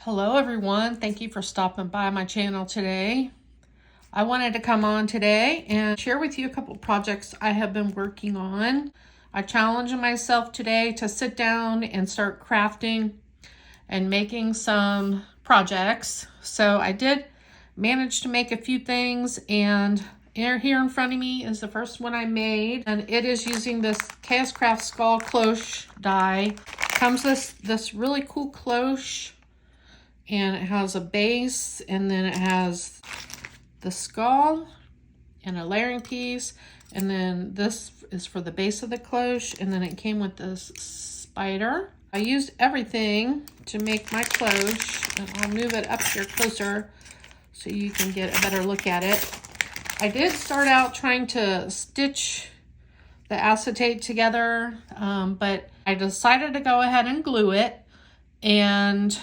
Hello everyone, thank you for stopping by my channel today. I wanted to come on today and share with you a couple projects I have been working on. I challenged myself today to sit down and start crafting and making some projects. So I did manage to make a few things, and here in front of me is the first one I made, and it is using this KSCraft Skull Cloche die. Comes this really cool cloche, and it has a base, and then it has the skull and a layering piece, and then this is for the base of the cloche, and then it came with this spider. I used everything to make my cloche, and I'll move it up here closer so you can get a better look at it. I did start out trying to stitch the acetate together, but I decided to go ahead and glue it, and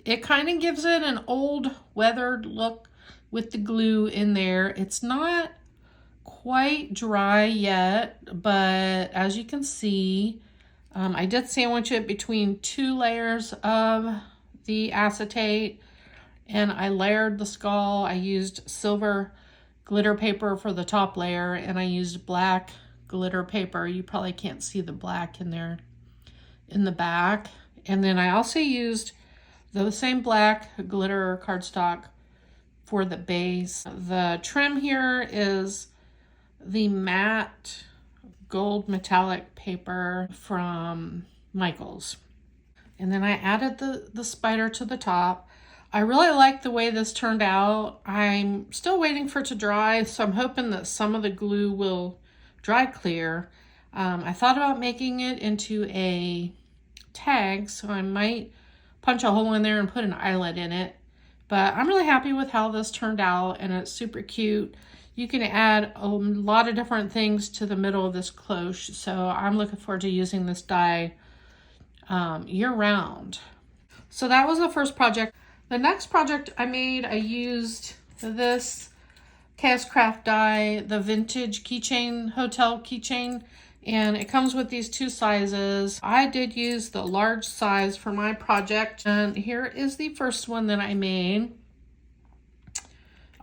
it kind of gives it an old weathered look with the glue in there. It's not quite dry yet, but as you can see, I did sandwich it between two layers of the acetate, and I layered the skull. I used silver glitter paper for the top layer, and I used black glitter paper. You probably can't see the black in there in the back. And then I also used the same black glitter cardstock for the base. The trim here is the matte gold metallic paper from Michaels. And then I added the spider to the top. I really like the way this turned out. I'm still waiting for it to dry, so I'm hoping that some of the glue will dry clear. I thought about making it into a tag, so I might punch a hole in there and put an eyelet in it. But I'm really happy with how this turned out, and it's super cute. You can add a lot of different things to the middle of this cloche, so I'm looking forward to using this die year-round. So that was the first project. The next project I made, I used this KSCraft die, the Vintage Keychain, Hotel Keychain, and it comes with these two sizes. I did use the large size for my project, and here is the first one that I made.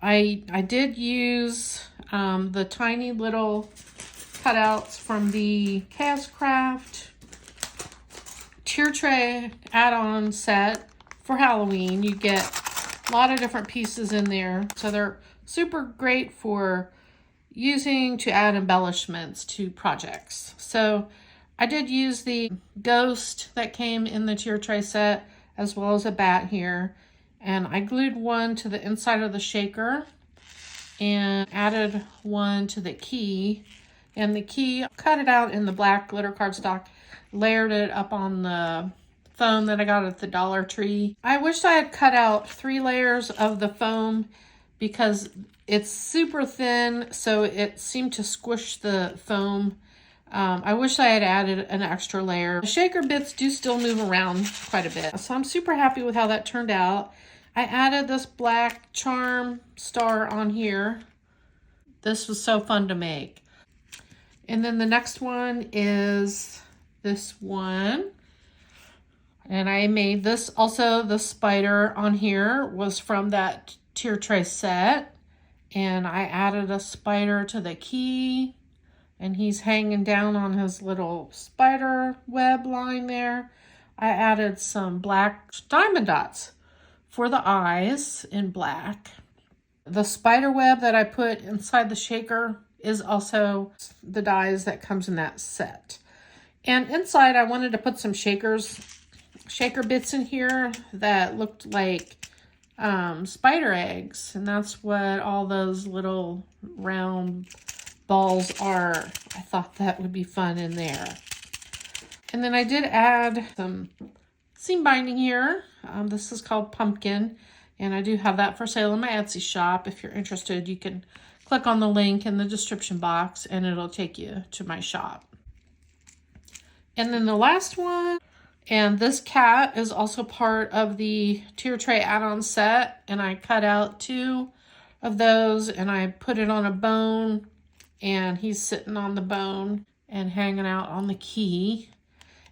I did use the tiny little cutouts from the KSCraft tier tray add-on set for Halloween. You get a lot of different pieces in there, so they're super great for using to add embellishments to projects. So I did use the ghost that came in the tier tray set, as well as a bat here, and I glued one to the inside of the shaker and added one to the key, and the key, cut it out in the black glitter cardstock, layered it up on the foam that I got at the Dollar Tree. I wish I had cut out 3 layers of the foam because it's super thin, so it seemed to squish the foam. I wish I had added an extra layer. The shaker bits do still move around quite a bit, so I'm super happy with how that turned out. I added this black charm star on here. This was so fun to make. And then the next one is this one. And I made this also. The spider on here was from that tier tray set, and I added a spider to the key, and he's hanging down on his little spider web line there. I added some black diamond dots for the eyes in black. The spider web that I put inside the shaker is also the dies that comes in that set. And inside I wanted to put some shaker bits in here that looked like spider eggs, and that's what all those little round balls are. I thought that would be fun in there. And then I did add some seam binding here. This is called Pumpkin, and I do have that for sale in my Etsy shop. If you're interested, you can click on the link in the description box and it'll take you to my shop. And then the last one, and this cat is also part of the tier tray add-on set, and I cut out 2 of those and I put it on a bone, and he's sitting on the bone and hanging out on the key.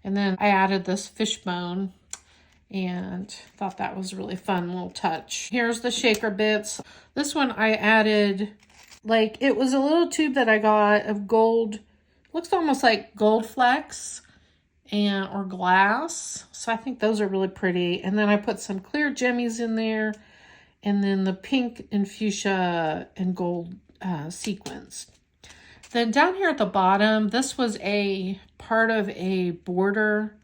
And then I added this fish bone, and thought that was a really fun little touch. Here's the shaker bits. This one I added, like, it was a little tube that I got of gold, looks almost like gold flecks or glass. So I think those are really pretty. And then I put some clear jimmies in there, and then the pink and fuchsia and gold sequins. Then down here at the bottom, this was a part of a border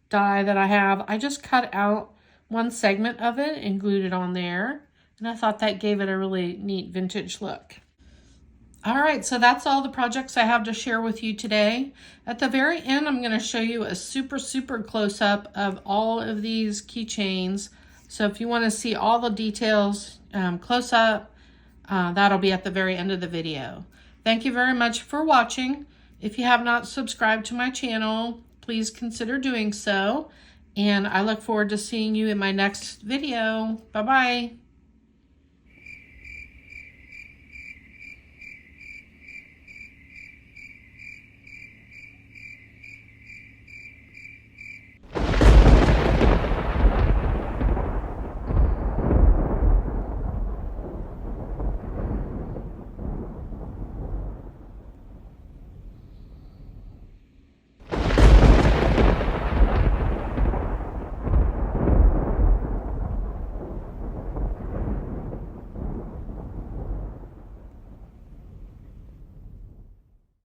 die that I have. I just cut out one segment of it and glued it on there. And I thought that gave it a really neat vintage look. All right, so that's all the projects I have to share with you today. At the very end, I'm gonna show you a super close-up of all of these keychains. So if you wanna see all the details close up, that'll be at the very end of the video. Thank you very much for watching. If you have not subscribed to my channel, please consider doing so. And I look forward to seeing you in my next video. Bye-bye.